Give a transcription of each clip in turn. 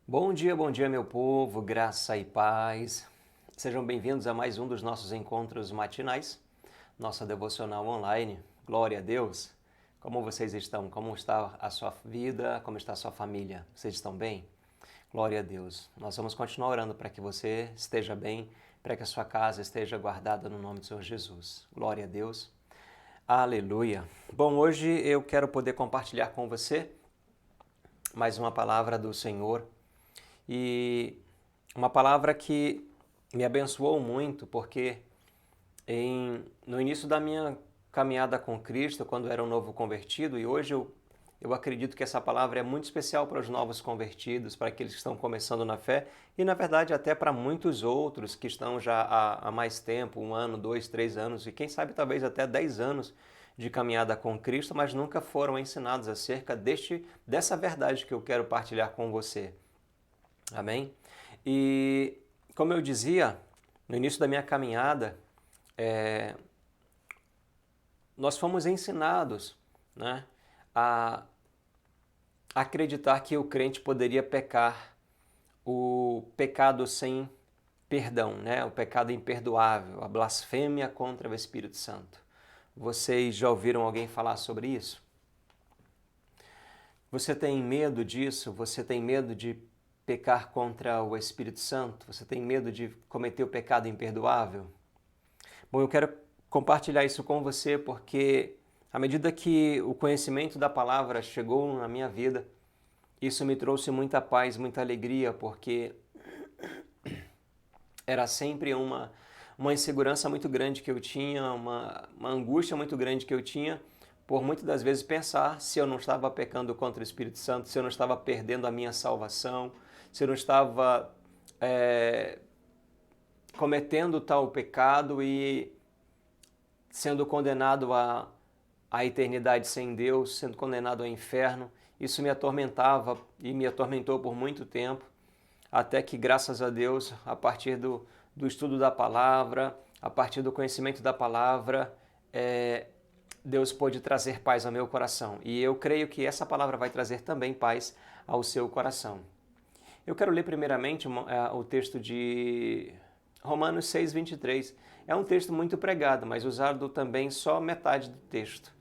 Bom dia, meu povo, graça e paz. Sejam bem-vindos a mais um dos nossos encontros matinais, nossa devocional online. Glória a Deus! Como vocês estão? Como está a sua vida? Como está a sua família? Vocês estão bem? Glória a Deus! Nós vamos continuar orando para que você esteja bem, para que a sua casa esteja guardada no nome do Senhor Jesus. Glória a Deus! Aleluia! Bom, hoje eu quero poder compartilhar com você mais uma palavra do Senhor. E uma palavra que me abençoou muito, porque no início da minha caminhada com Cristo, quando eu era um novo convertido, e hoje eu acredito que essa palavra é muito especial para os novos convertidos, para aqueles que estão começando na fé, e na verdade até para muitos outros que estão já há mais tempo, 1 ano, 2, 3 anos, e quem sabe talvez até 10 anos de caminhada com Cristo, mas nunca foram ensinados acerca dessa verdade que eu quero partilhar com você. Amém? E como eu dizia, no início da minha caminhada, nós fomos ensinados, né, a acreditar que o crente poderia pecar o pecado sem perdão, né, o pecado imperdoável, a blasfêmia contra o Espírito Santo. Vocês já ouviram alguém falar sobre isso? Você tem medo disso? Você tem medo de pecar contra o Espírito Santo? Você tem medo de cometer o pecado imperdoável? Bom, eu quero compartilhar isso com você porque à medida que o conhecimento da palavra chegou na minha vida, isso me trouxe muita paz, muita alegria, porque era sempre uma insegurança muito grande que eu tinha, uma angústia muito grande que eu tinha, por muitas das vezes pensar se eu não estava pecando contra o Espírito Santo, se eu não estava perdendo a minha salvação, se eu não estava cometendo tal pecado e sendo condenado à eternidade sem Deus, sendo condenado ao inferno. Isso me atormentava e me atormentou por muito tempo, até que, graças a Deus, a partir do estudo da palavra, a partir do conhecimento da palavra, Deus pôde trazer paz ao meu coração. E eu creio que essa palavra vai trazer também paz ao seu coração. Eu quero ler primeiramente o texto de Romanos 6, 23. É um texto muito pregado, mas usado também só metade do texto.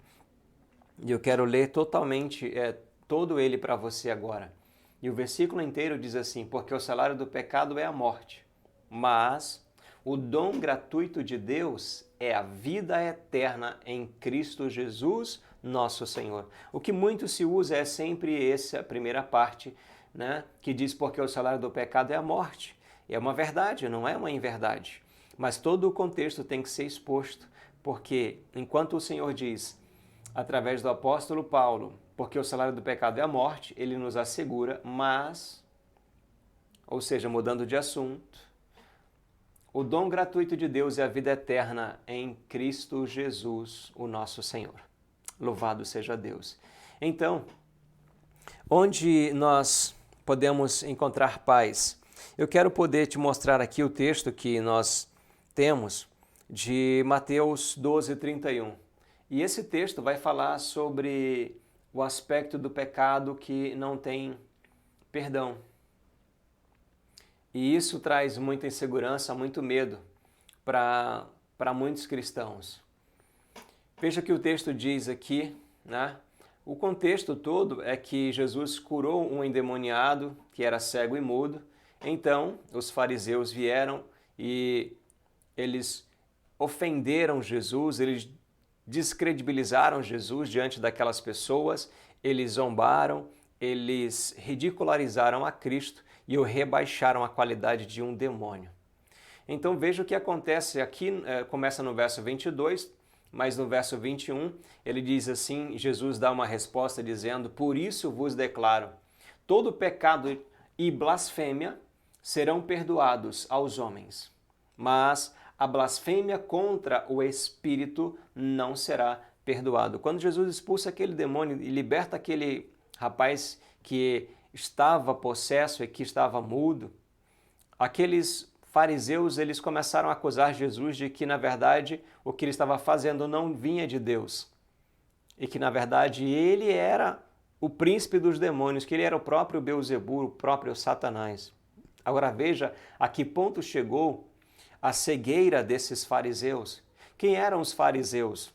E eu quero ler totalmente, todo ele para você agora. E o versículo inteiro diz assim: porque o salário do pecado é a morte, mas o dom gratuito de Deus é a vida eterna em Cristo Jesus, nosso Senhor. O que muito se usa é sempre essa primeira parte, né, que diz porque o salário do pecado é a morte. É uma verdade, não é uma inverdade. Mas todo o contexto tem que ser exposto, porque enquanto o Senhor diz, através do apóstolo Paulo, porque o salário do pecado é a morte, ele nos assegura, mas, ou seja, mudando de assunto, o dom gratuito de Deus é a vida eterna em Cristo Jesus, o nosso Senhor. Louvado seja Deus. Então, onde nós podemos encontrar paz? Eu quero poder te mostrar aqui o texto que nós temos de Mateus 12, 31. E esse texto vai falar sobre o aspecto do pecado que não tem perdão. E isso traz muita insegurança, muito medo para muitos cristãos. Veja o que o texto diz aqui, né? O contexto todo é que Jesus curou um endemoniado que era cego e mudo. Então, os fariseus vieram e eles ofenderam Jesus, eles descredibilizaram Jesus diante daquelas pessoas, eles zombaram, eles ridicularizaram a Cristo e o rebaixaram à qualidade de um demônio. Então veja o que acontece aqui, começa no verso 22, mas no verso 21 ele diz assim, Jesus dá uma resposta dizendo: por isso vos declaro, todo pecado e blasfêmia serão perdoados aos homens, mas a blasfêmia contra o Espírito não será perdoado. Quando Jesus expulsa aquele demônio e liberta aquele rapaz que estava possesso e que estava mudo, aqueles fariseus eles começaram a acusar Jesus de que, na verdade, o que ele estava fazendo não vinha de Deus. E que, na verdade, ele era o príncipe dos demônios, que ele era o próprio Beelzebul, o próprio Satanás. Agora veja a que ponto chegou a cegueira desses fariseus. Quem eram os fariseus?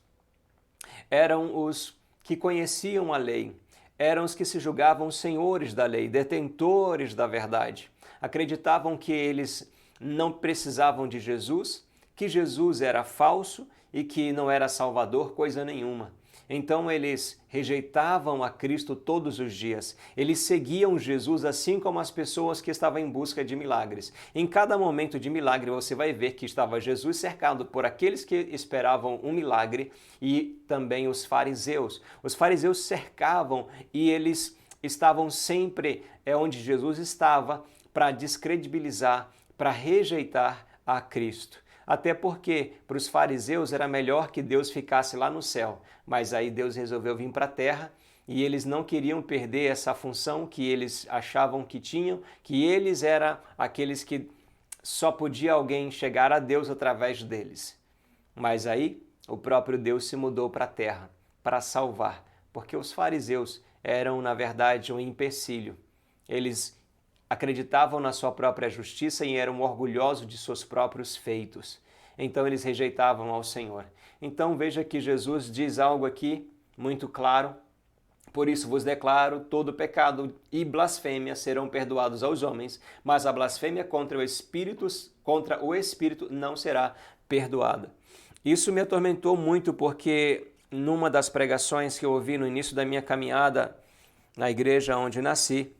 Eram os que conheciam a lei, eram os que se julgavam senhores da lei, detentores da verdade. Acreditavam que eles não precisavam de Jesus, que Jesus era falso e que não era salvador coisa nenhuma. Então eles rejeitavam a Cristo todos os dias. Eles seguiam Jesus assim como as pessoas que estavam em busca de milagres. Em cada momento de milagre você vai ver que estava Jesus cercado por aqueles que esperavam um milagre e também os fariseus. Os fariseus cercavam e eles estavam sempre onde Jesus estava para descredibilizar, para rejeitar a Cristo. Até porque para os fariseus era melhor que Deus ficasse lá no céu, mas aí Deus resolveu vir para a terra e eles não queriam perder essa função que eles achavam que tinham, que eles eram aqueles que só podia alguém chegar a Deus através deles. Mas aí o próprio Deus se mudou para a terra para salvar, porque os fariseus eram, na verdade, um empecilho. Eles acreditavam na sua própria justiça e eram orgulhosos de seus próprios feitos. Então eles rejeitavam ao Senhor. Então veja que Jesus diz algo aqui muito claro. Por isso vos declaro, todo pecado e blasfêmia serão perdoados aos homens, mas a blasfêmia contra o Espírito não será perdoada. Isso me atormentou muito porque numa das pregações que eu ouvi no início da minha caminhada na igreja onde nasci,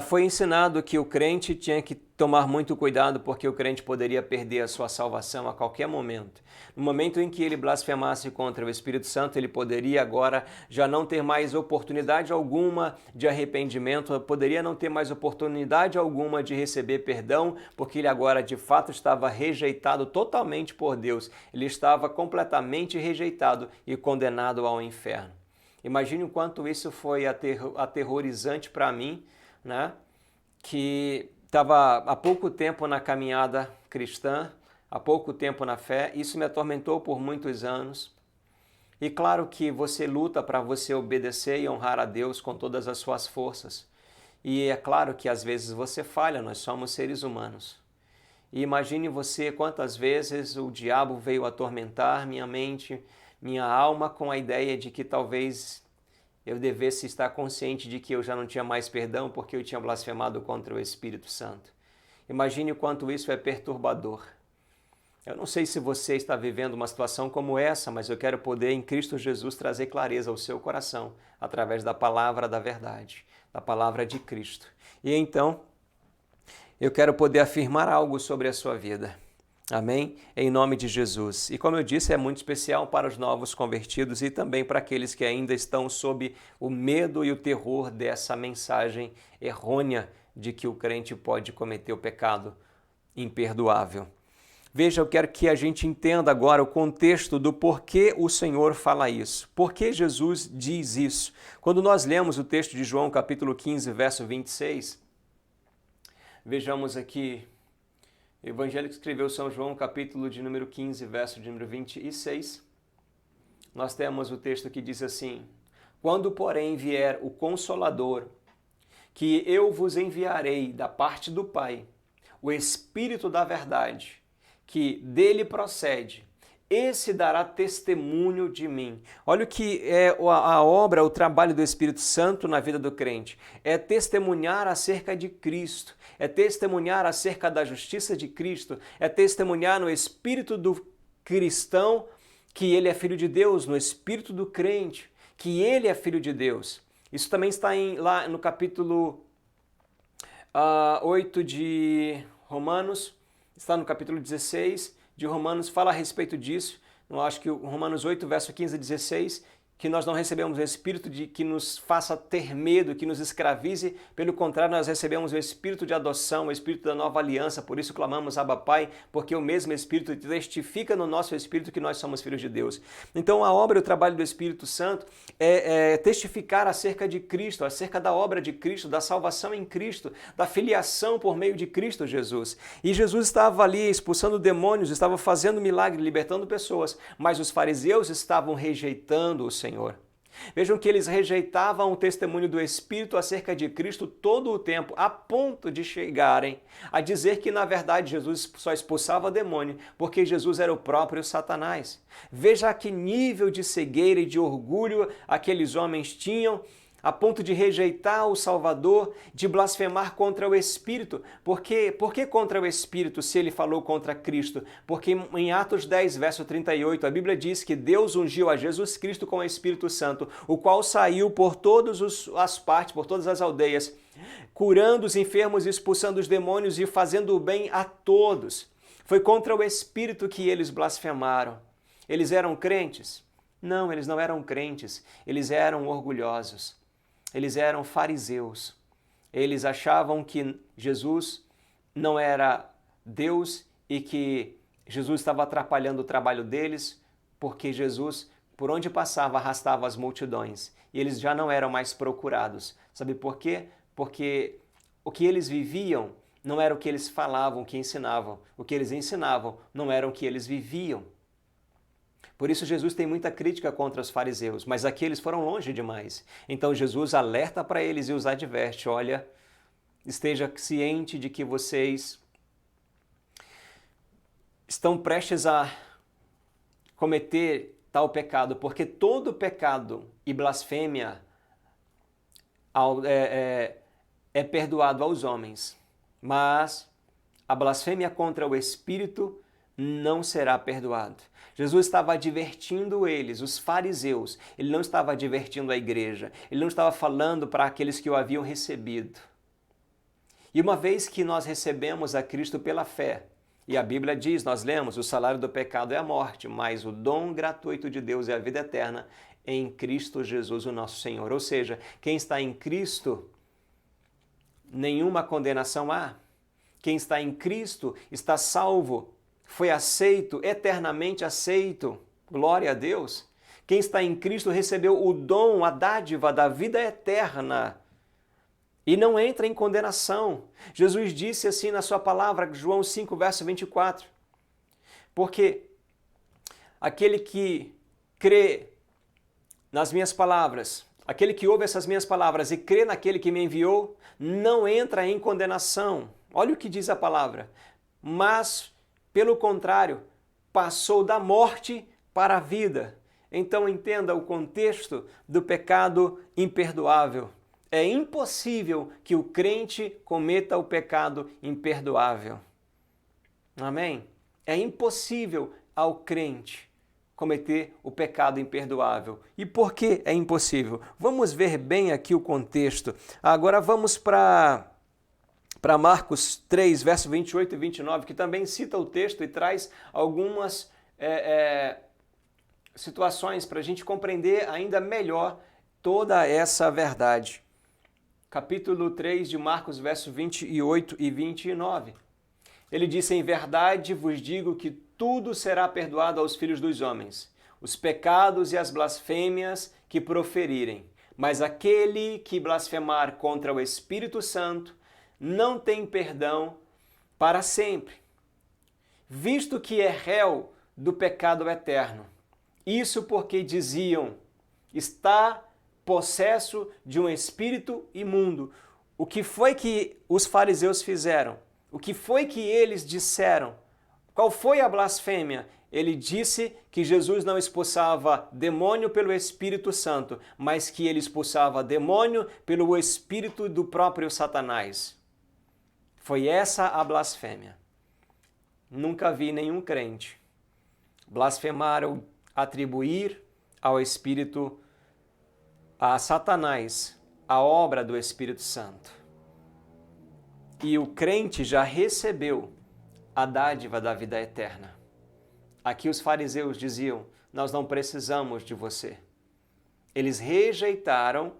foi ensinado que o crente tinha que tomar muito cuidado porque o crente poderia perder a sua salvação a qualquer momento. No momento em que ele blasfemasse contra o Espírito Santo, ele poderia agora já não ter mais oportunidade alguma de arrependimento, poderia não ter mais oportunidade alguma de receber perdão, porque ele agora de fato estava rejeitado totalmente por Deus. Ele estava completamente rejeitado e condenado ao inferno. Imagine o quanto isso foi aterrorizante para mim, né? Que estava há pouco tempo na caminhada cristã, há pouco tempo na fé, isso me atormentou por muitos anos. E claro que você luta para você obedecer e honrar a Deus com todas as suas forças. E é claro que às vezes você falha, nós somos seres humanos. E imagine você quantas vezes o diabo veio atormentar minha mente, minha alma com a ideia de que talvez eu devesse estar consciente de que eu já não tinha mais perdão porque eu tinha blasfemado contra o Espírito Santo. Imagine o quanto isso é perturbador. Eu não sei se você está vivendo uma situação como essa, mas eu quero poder em Cristo Jesus trazer clareza ao seu coração através da palavra da verdade, da palavra de Cristo. E então, eu quero poder afirmar algo sobre a sua vida. Amém? Em nome de Jesus. E como eu disse, é muito especial para os novos convertidos e também para aqueles que ainda estão sob o medo e o terror dessa mensagem errônea de que o crente pode cometer o pecado imperdoável. Veja, eu quero que a gente entenda agora o contexto do porquê o Senhor fala isso. Por que Jesus diz isso? Quando nós lemos o texto de João, capítulo 15, verso 26, vejamos aqui. O Evangelho que escreveu São João, capítulo de número 15, verso de número 26, nós temos o texto que diz assim: quando, porém, vier o Consolador, que eu vos enviarei da parte do Pai, o Espírito da verdade, que dele procede, esse dará testemunho de mim. Olha o que é a obra, o trabalho do Espírito Santo na vida do crente. É testemunhar acerca de Cristo, é testemunhar acerca da justiça de Cristo, é testemunhar no espírito do cristão que ele é filho de Deus, no espírito do crente que ele é filho de Deus. Isso também está lá no capítulo 8 de Romanos, está no capítulo 16 de Romanos, fala a respeito disso. Eu acho que o Romanos 8, verso 15 a 16, que nós não recebemos o Espírito que nos faça ter medo, que nos escravize. Pelo contrário, nós recebemos o Espírito de adoção, o Espírito da nova aliança. Por isso clamamos, Abba Pai, porque o mesmo Espírito testifica no nosso Espírito que nós somos filhos de Deus. Então, a obra e o trabalho do Espírito Santo é testificar acerca de Cristo, acerca da obra de Cristo, da salvação em Cristo, da filiação por meio de Cristo Jesus. E Jesus estava ali expulsando demônios, estava fazendo milagre, libertando pessoas, mas os fariseus estavam rejeitando o Senhor. Vejam que eles rejeitavam o testemunho do Espírito acerca de Cristo todo o tempo, a ponto de chegarem a dizer que, na verdade, Jesus só expulsava demônio porque Jesus era o próprio Satanás. Veja a que nível de cegueira e de orgulho aqueles homens tinham, a ponto de rejeitar o Salvador, de blasfemar contra o Espírito. Por que contra o Espírito se ele falou contra Cristo? Porque em Atos 10, verso 38, a Bíblia diz que Deus ungiu a Jesus Cristo com o Espírito Santo, o qual saiu por todas as partes, por todas as aldeias, curando os enfermos, expulsando os demônios e fazendo o bem a todos. Foi contra o Espírito que eles blasfemaram. Eles eram crentes? Não, eles não eram crentes. Eles eram orgulhosos. Eles eram fariseus. Eles achavam que Jesus não era Deus e que Jesus estava atrapalhando o trabalho deles, porque Jesus, por onde passava, arrastava as multidões. E eles já não eram mais procurados. Sabe por quê? Porque o que eles viviam não era o que eles falavam, o que ensinavam. O que eles ensinavam não era o que eles viviam. Por isso Jesus tem muita crítica contra os fariseus, mas aqui eles foram longe demais. Então Jesus alerta para eles e os adverte: olha, esteja ciente de que vocês estão prestes a cometer tal pecado, porque todo pecado e blasfêmia é perdoado aos homens, mas a blasfêmia contra o Espírito não será perdoado. Jesus estava advertindo eles, os fariseus. Ele não estava advertindo a igreja. Ele não estava falando para aqueles que o haviam recebido. E uma vez que nós recebemos a Cristo pela fé, e a Bíblia diz, nós lemos, o salário do pecado é a morte, mas o dom gratuito de Deus é a vida eterna em Cristo Jesus, o nosso Senhor. Ou seja, quem está em Cristo, nenhuma condenação há. Quem está em Cristo está salvo, foi aceito, eternamente aceito. Glória a Deus. Quem está em Cristo recebeu o dom, a dádiva da vida eterna e não entra em condenação. Jesus disse assim na sua palavra, João 5, verso 24, porque aquele que crê nas minhas palavras, aquele que ouve essas minhas palavras e crê naquele que me enviou, não entra em condenação. Olha o que diz a palavra. Mas, pelo contrário, passou da morte para a vida. Então entenda o contexto do pecado imperdoável. É impossível que o crente cometa o pecado imperdoável. Amém? É impossível ao crente cometer o pecado imperdoável. E por que é impossível? Vamos ver bem aqui o contexto. Agora vamos para Marcos 3, verso 28 e 29, que também cita o texto e traz algumas situações para a gente compreender ainda melhor toda essa verdade. Capítulo 3 de Marcos, verso 28 e 29. Ele disse: em verdade vos digo que tudo será perdoado aos filhos dos homens, os pecados e as blasfêmias que proferirem. Mas aquele que blasfemar contra o Espírito Santo não tem perdão para sempre, visto que é réu do pecado eterno. Isso porque diziam: está possesso de um espírito imundo. O que foi que os fariseus fizeram? O que foi que eles disseram? Qual foi a blasfêmia? Ele disse que Jesus não expulsava demônio pelo Espírito Santo, mas que ele expulsava demônio pelo espírito do próprio Satanás. Foi essa a blasfêmia. Nunca vi nenhum crente blasfemar ou atribuir ao Espírito, a Satanás, a obra do Espírito Santo. E o crente já recebeu a dádiva da vida eterna. Aqui os fariseus diziam: nós não precisamos de você. Eles rejeitaram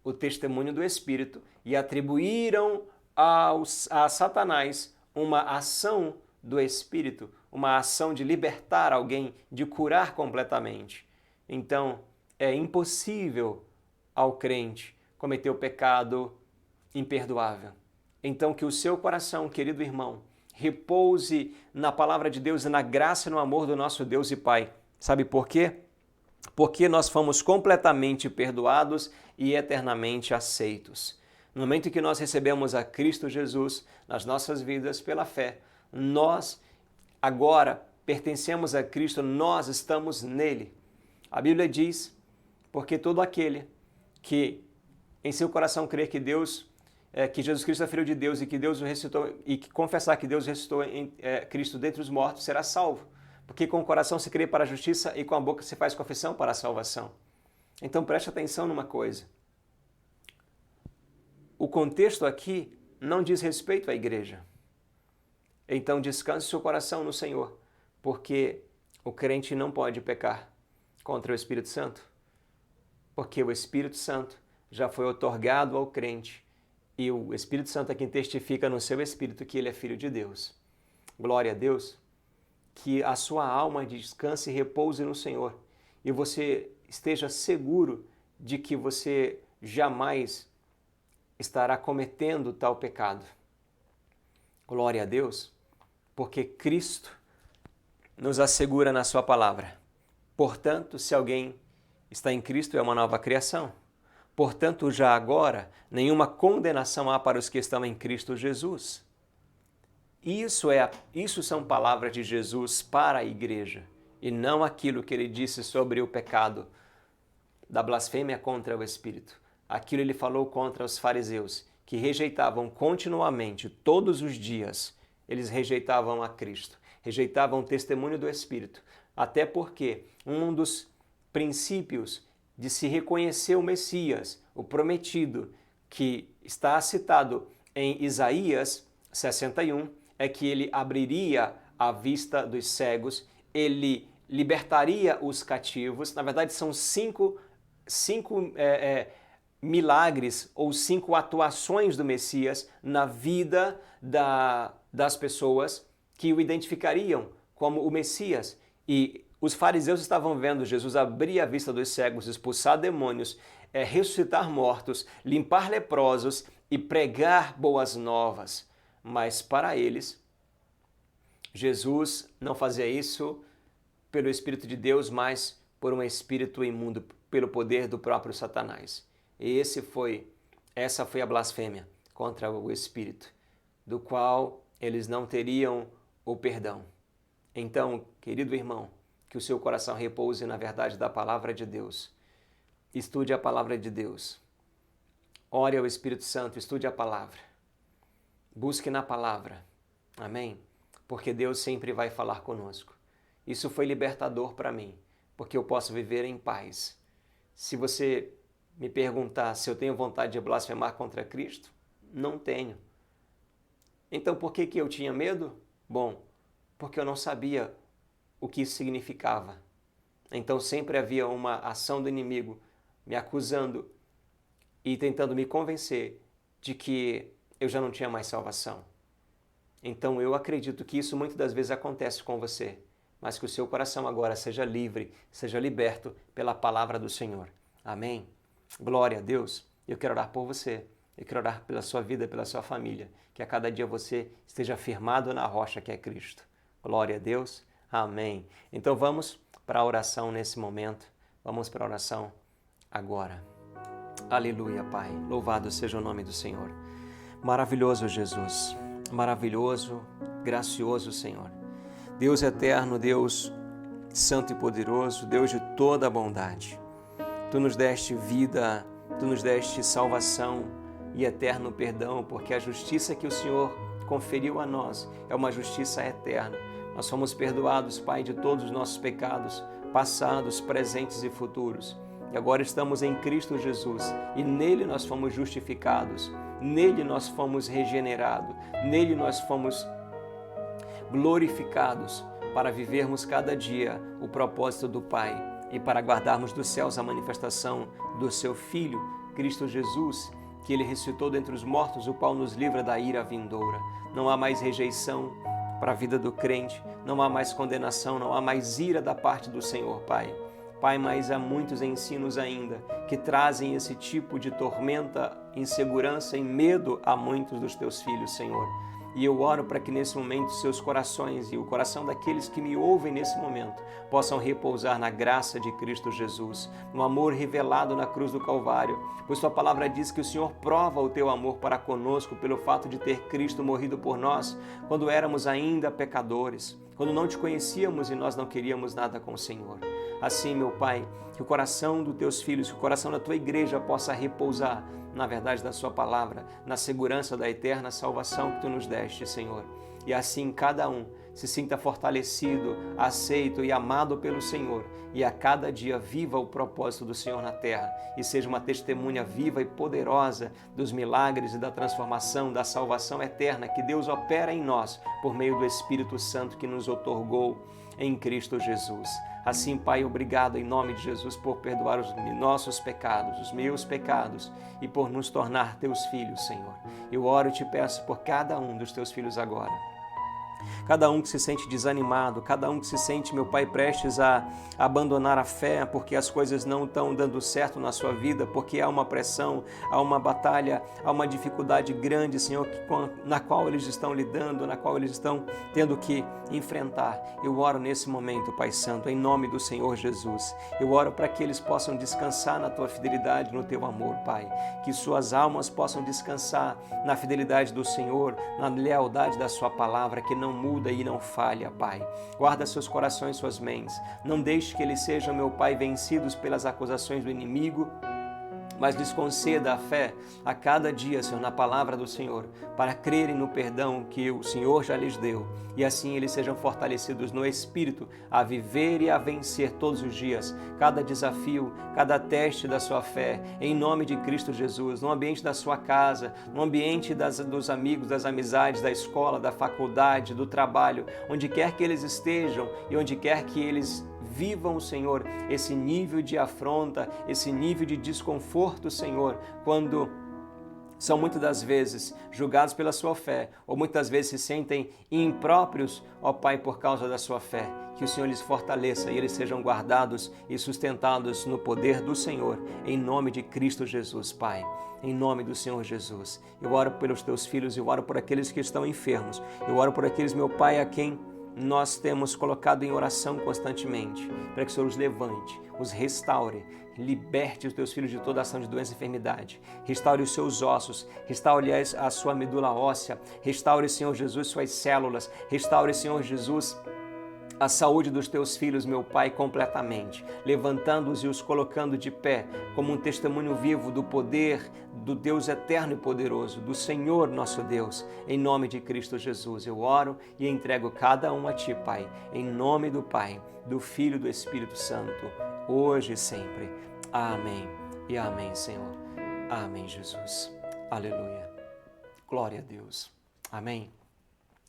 o testemunho do Espírito e atribuíram a Satanás uma ação do Espírito, uma ação de libertar alguém, de curar completamente. Então, é impossível ao crente cometer o pecado imperdoável. Então, que o seu coração, querido irmão, repouse na palavra de Deus e na graça e no amor do nosso Deus e Pai. Sabe por quê? porque nós fomos completamente perdoados e eternamente aceitos. No momento em que nós recebemos a Cristo Jesus nas nossas vidas pela fé, nós agora pertencemos a Cristo, nós estamos nele. A Bíblia diz, porque todo aquele que em seu coração crer que que Jesus Cristo é Filho de Deus e que Deus o ressuscitou, e que confessar que Deus ressuscitou Cristo dentre os mortos, será salvo. Porque com o coração se crê para a justiça e com a boca se faz confissão para a salvação. Então preste atenção numa coisa. O contexto aqui não diz respeito à igreja. Então descanse seu coração no Senhor, porque o crente não pode pecar contra o Espírito Santo, porque o Espírito Santo já foi outorgado ao crente e o Espírito Santo é quem testifica no seu espírito que ele é filho de Deus. Glória a Deus, que a sua alma descanse e repouse no Senhor e você esteja seguro de que você jamais estará cometendo tal pecado. Glória a Deus, porque Cristo nos assegura na sua palavra. Portanto, se alguém está em Cristo, é uma nova criação. Portanto, já agora, nenhuma condenação há para os que estão em Cristo Jesus. Isso são palavras de Jesus para a igreja, e não aquilo que ele disse sobre o pecado da blasfêmia contra o Espírito. Aquilo ele falou contra os fariseus, que rejeitavam continuamente, todos os dias, eles rejeitavam a Cristo, rejeitavam o testemunho do Espírito, até porque um dos princípios de se reconhecer o Messias, o prometido, que está citado em Isaías 61, é que ele abriria a vista dos cegos, ele libertaria os cativos. Na verdade, são cinco milagres ou 5 atuações do Messias na vida das pessoas que o identificariam como o Messias. E os fariseus estavam vendo Jesus abrir a vista dos cegos, expulsar demônios, ressuscitar mortos, limpar leprosos e pregar boas novas. Mas para eles, Jesus não fazia isso pelo Espírito de Deus, mas por um espírito imundo, pelo poder do próprio Satanás. E essa foi a blasfêmia contra o Espírito, do qual eles não teriam o perdão. Então, querido irmão, que o seu coração repouse na verdade da palavra de Deus. Estude a palavra de Deus. Ore ao Espírito Santo, estude a palavra. Busque na palavra. Amém? Porque Deus sempre vai falar conosco. Isso foi libertador para mim, porque eu posso viver em paz. Se você me perguntar se eu tenho vontade de blasfemar contra Cristo, não tenho. Então por que eu tinha medo? Bom, porque eu não sabia o que isso significava. Então sempre havia uma ação do inimigo me acusando e tentando me convencer de que eu já não tinha mais salvação. Então eu acredito que isso muitas das vezes acontece com você, mas que o seu coração agora seja livre, seja liberto pela palavra do Senhor. Amém? Glória a Deus. Eu quero orar por você. Eu quero orar pela sua vida, pela sua família. Que a cada dia você esteja firmado na rocha que é Cristo. Glória a Deus. Amém. Então vamos para a oração nesse momento. Vamos para a oração agora. Aleluia, Pai. Louvado seja o nome do Senhor. Maravilhoso Jesus. Maravilhoso, gracioso Senhor. Deus eterno, Deus santo e poderoso, Deus de toda a bondade. Tu nos deste vida, Tu nos deste salvação e eterno perdão, porque a justiça que o Senhor conferiu a nós é uma justiça eterna. Nós fomos perdoados, Pai, de todos os nossos pecados, passados, presentes e futuros. E agora estamos em Cristo Jesus e nele nós fomos justificados, nele nós fomos regenerados, nele nós fomos glorificados para vivermos cada dia o propósito do Pai e para guardarmos dos céus a manifestação do seu Filho, Cristo Jesus, que Ele ressuscitou dentre os mortos, o qual nos livra da ira vindoura. Não há mais rejeição para a vida do crente, não há mais condenação, não há mais ira da parte do Senhor, Pai. Pai, mas há muitos ensinos ainda que trazem esse tipo de tormenta, insegurança e medo a muitos dos teus filhos, Senhor. E eu oro para que nesse momento seus corações e o coração daqueles que me ouvem nesse momento possam repousar na graça de Cristo Jesus, no amor revelado na cruz do Calvário, pois tua palavra diz que o Senhor prova o teu amor para conosco pelo fato de ter Cristo morrido por nós quando éramos ainda pecadores, quando não te conhecíamos e nós não queríamos nada com o Senhor. Assim, meu Pai, que o coração dos teus filhos, que o coração da tua igreja possa repousar na verdade da sua palavra, na segurança da eterna salvação que tu nos deste, Senhor. E assim cada um se sinta fortalecido, aceito e amado pelo Senhor, e a cada dia viva o propósito do Senhor na terra e seja uma testemunha viva e poderosa dos milagres e da transformação, da salvação eterna que Deus opera em nós por meio do Espírito Santo que nos outorgou em Cristo Jesus. Assim, Pai, obrigado em nome de Jesus por perdoar os nossos pecados, os meus pecados e por nos tornar teus filhos, Senhor. Eu oro e te peço por cada um dos teus filhos agora. Cada um que se sente desanimado, cada um que se sente, meu Pai, prestes a abandonar a fé porque as coisas não estão dando certo na sua vida, porque há uma pressão, há uma batalha, há uma dificuldade grande, Senhor, na qual eles estão lidando, na qual eles estão tendo que enfrentar. Eu oro nesse momento, Pai Santo, em nome do Senhor Jesus. Eu oro para que eles possam descansar na Tua fidelidade, no Teu amor, Pai. Que suas almas possam descansar na fidelidade do Senhor, na lealdade da Sua palavra, que não muda e não falha, Pai. Guarda seus corações, suas mentes. Não deixe que eles sejam, meu Pai, vencidos pelas acusações do inimigo, mas lhes conceda a fé a cada dia, Senhor, na palavra do Senhor, para crerem no perdão que o Senhor já lhes deu, e assim eles sejam fortalecidos no Espírito a viver e a vencer todos os dias, cada desafio, cada teste da sua fé, em nome de Cristo Jesus, no ambiente da sua casa, no ambiente dos amigos, das amizades, da escola, da faculdade, do trabalho, onde quer que eles estejam e onde quer que eles vivam, Senhor, esse nível de afronta, esse nível de desconforto, Senhor, quando são muitas das vezes julgados pela sua fé, ou muitas vezes se sentem impróprios, ó Pai, por causa da sua fé. Que o Senhor lhes fortaleça e eles sejam guardados e sustentados no poder do Senhor, em nome de Cristo Jesus, Pai. Em nome do Senhor Jesus. Eu oro pelos teus filhos, eu oro por aqueles que estão enfermos, eu oro por aqueles, meu Pai, a quem nós temos colocado em oração constantemente, para que o Senhor os levante, os restaure, liberte os teus filhos de toda ação de doença e enfermidade, restaure os seus ossos, restaure a sua medula óssea, restaure, Senhor Jesus, suas células, restaure, Senhor Jesus, a saúde dos teus filhos, meu Pai, completamente, levantando-os e os colocando de pé como um testemunho vivo do poder do Deus eterno e poderoso, do Senhor nosso Deus, em nome de Cristo Jesus. Eu oro e entrego cada um a Ti, Pai, em nome do Pai, do Filho e do Espírito Santo, hoje e sempre. Amém e amém, Senhor. Amém, Jesus. Aleluia. Glória a Deus. Amém.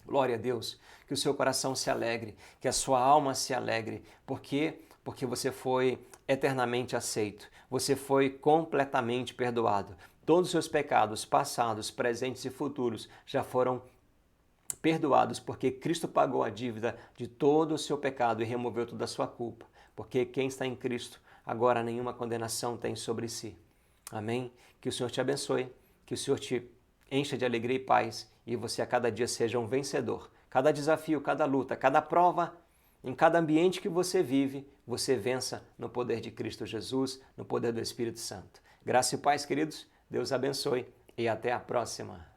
Glória a Deus, que o seu coração se alegre, que a sua alma se alegre. Por quê? Porque você foi eternamente aceito, você foi completamente perdoado. Todos os seus pecados, passados, presentes e futuros, já foram perdoados, porque Cristo pagou a dívida de todo o seu pecado e removeu toda a sua culpa. Porque quem está em Cristo, agora nenhuma condenação tem sobre si. Amém? Que o Senhor te abençoe, que o Senhor te encha de alegria e paz e você a cada dia seja um vencedor. Cada desafio, cada luta, cada prova, em cada ambiente que você vive, você vença no poder de Cristo Jesus, no poder do Espírito Santo. Graça e paz, queridos. Deus abençoe e até a próxima.